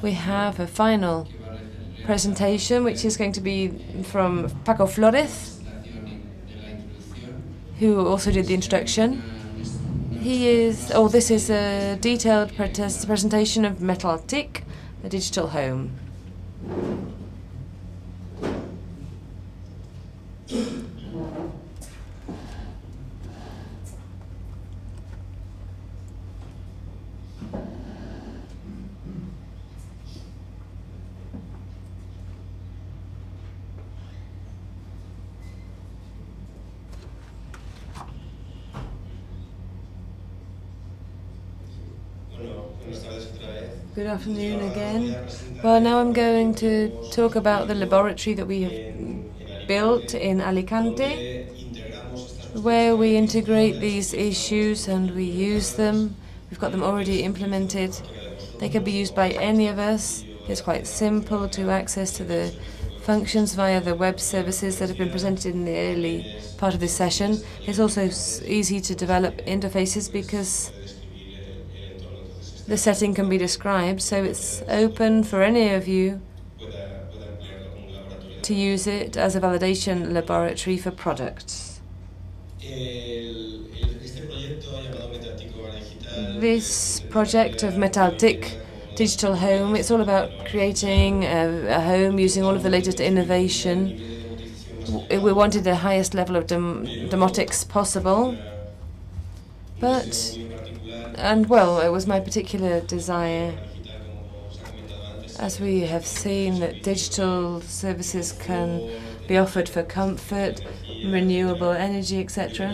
we have a final presentation, which is going to be from Paco Flores, who also did the introduction. This is a detailed presentation of Metal TIC, the digital home. Good afternoon again. Well, now I'm going to talk about the laboratory that we have built in Alicante, where we integrate these issues and we use them. We've got them already implemented. They can be used by any of us. It's quite simple to access to the functions via the web services that have been presented in the early part of this session. It's also easy to develop interfaces because the setting can be described, so it's open for any of you to use it as a validation laboratory for products. This project of Metal TIC Digital Home, it's all about creating a home using all of the latest innovation. We wanted the highest level of domotics possible, it was my particular desire, as we have seen that digital services can be offered for comfort, renewable energy, etc.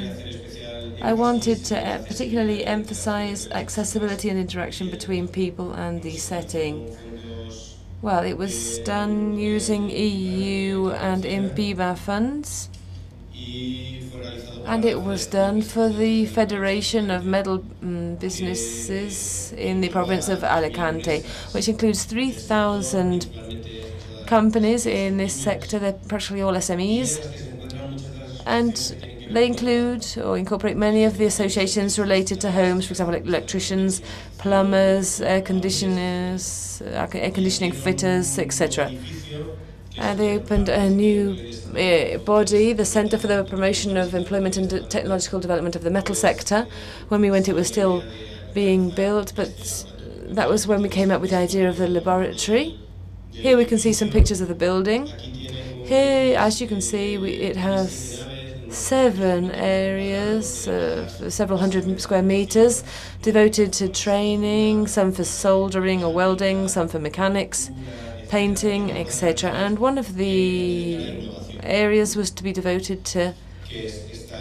I wanted to particularly emphasize accessibility and interaction between people and the setting. Well, it was done using EU and INPIBA funds, and it was done for the Federation of Metal Businesses in the province of Alicante, which includes 3,000 companies in this sector. They're practically all SMEs, and they include or incorporate many of the associations related to homes, for example, electricians, plumbers, air conditioning fitters, etc. They opened a new body, the Center for the Promotion of Employment and Technological Development of the Metal Sector. When we went, it was still being built, but that was when we came up with the idea of the laboratory. Here we can see some pictures of the building. Here, as you can see, it has 7 areas, several hundred square meters, devoted to training, some for soldering or welding, some for mechanics, painting, etc. And one of the areas was to be devoted to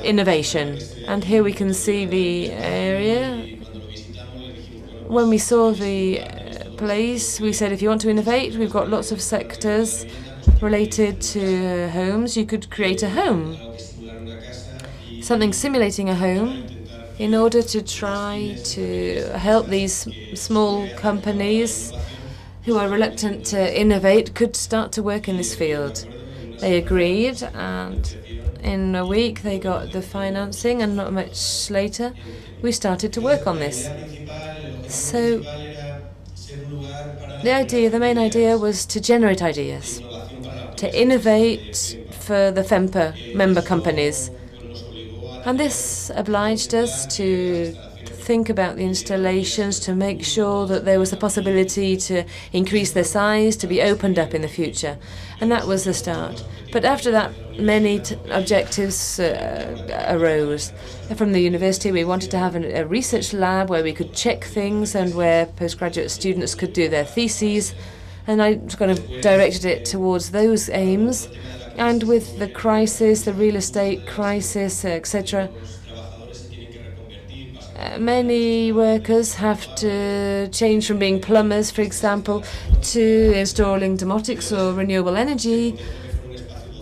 innovation. And here we can see the area. When we saw the place, we said, if you want to innovate, we've got lots of sectors related to homes. You could create a home, something simulating a home, in order to try to help these small companies who are reluctant to innovate could start to work in this field. They agreed, and in a week they got the financing, and not much later we started to work on this. So the main idea was to generate ideas, to innovate for the FEMPA member companies. And this obliged us to think about the installations, to make sure that there was a possibility to increase their size, to be opened up in the future. And that was the start. But after that, many objectives arose. From the university, we wanted to have a research lab where we could check things and where postgraduate students could do their theses. And I kind of directed it towards those aims. And with the crisis, the real estate crisis, etc., many workers have to change from being plumbers, for example, to installing domotics or renewable energy.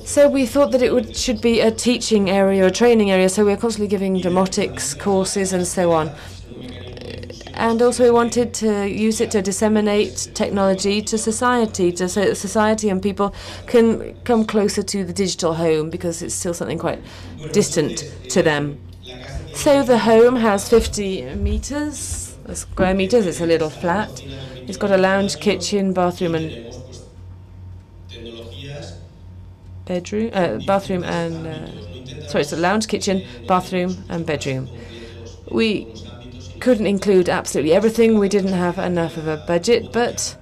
So we thought that it should be a teaching area or a training area, so we're constantly giving domotics courses and so on. And also we wanted to use it to disseminate technology to society, so that society and people can come closer to the digital home, because it's still something quite distant to them. So the home has 50 meters square meters. It's a little flat. It's got a lounge, kitchen, bathroom, and bedroom. Bathroom and sorry, it's a lounge, kitchen, bathroom, and bedroom. We couldn't include absolutely everything. We didn't have enough of a budget, but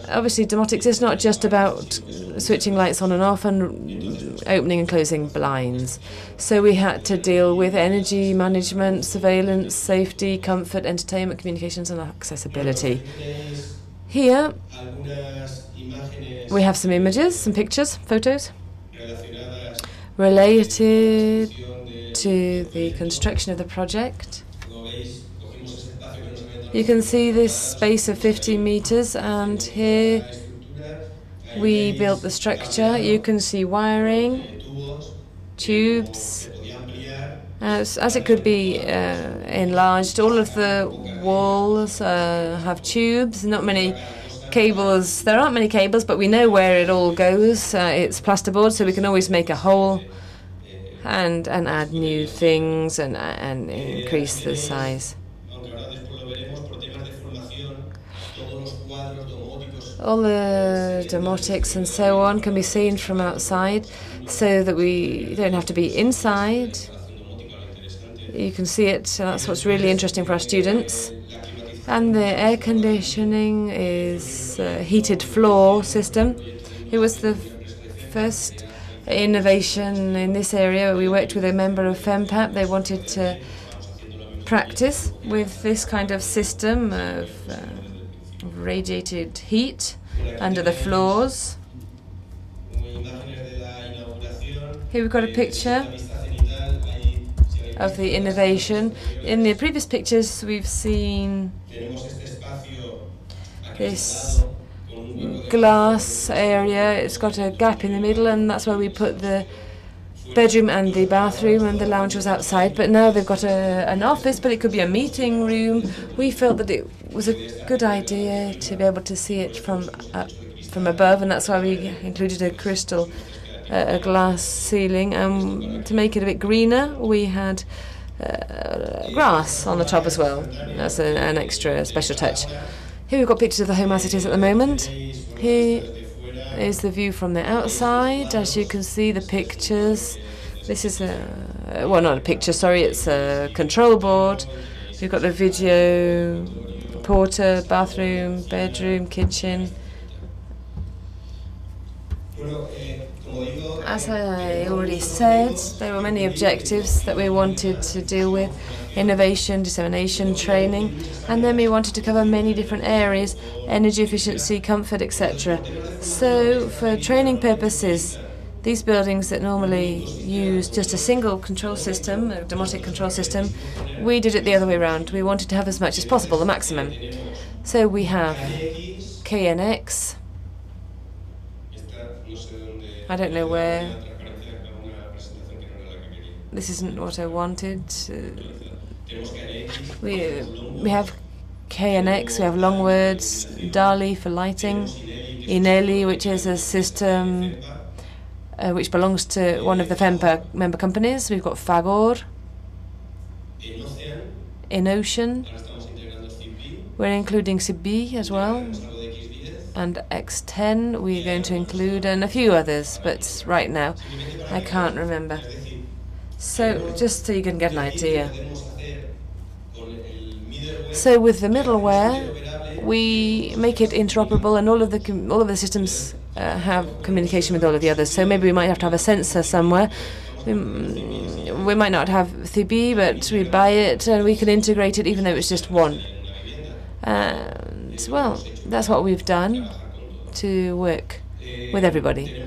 obviously domotics is not just about switching lights on and off and opening and closing blinds. So we had to deal with energy management, surveillance, safety, comfort, entertainment, communications, and accessibility. Here we have some images, some pictures, photos related to the construction of the project. You can see this space of 50 meters, and here we built the structure. You can see wiring, tubes, as it could be enlarged. All of the walls have tubes, not many cables. There aren't many cables, but we know where it all goes. It's plasterboard, so we can always make a hole and add new things and increase the size. All the domotics and so on can be seen from outside, so that we don't have to be inside. You can see it, so that's what's really interesting for our students. And the air conditioning is a heated floor system. It was the first innovation in this area. We worked with a member of FEMPAP. They wanted to practice with this kind of system of radiated heat under the floors. Here we've got a picture of the innovation. In the previous pictures we've seen this glass area. It's got a gap in the middle, and that's where we put the bedroom and the bathroom, and the lounge was outside. But now they've got an office, but it could be a meeting room. We felt that it was a good idea to be able to see it from above, and that's why we included a glass ceiling. And to make it a bit greener, we had grass on the top as well. That's an extra special touch. Here we've got pictures of the home as it is at the moment. Here is the view from the outside. As you can see, the pictures. This is well, not a picture, sorry, it's a control board. We've got the video porter, bathroom, bedroom, kitchen. As I already said, there were many objectives that we wanted to deal with: innovation, dissemination, training, and then we wanted to cover many different areas: energy efficiency, comfort, etc. So for training purposes, these buildings that normally use just a single control system, a domotic control system, we did it the other way around. We wanted to have as much as possible, the maximum. So we have KNX. I don't know where. This isn't what I wanted. We have KNX, we have long words, DALI for lighting, INELI, which is a system which belongs to one of the FEMPA member companies. We've got FAGOR, INOcean. We're including CB as well. And X10 we're going to include, and a few others, but right now I can't remember. So just so you can get an idea. So with the middleware, we make it interoperable, and all of the systems have communication with all of the others. So maybe we might have to have a sensor somewhere. We might not have CB, but we buy it and we can integrate it, even though it's just one. Well, that's what we've done to work with everybody.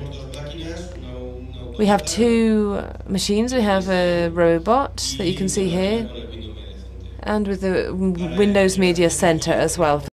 We have two machines. We have a robot that you can see here, and with the Windows Media Center as well.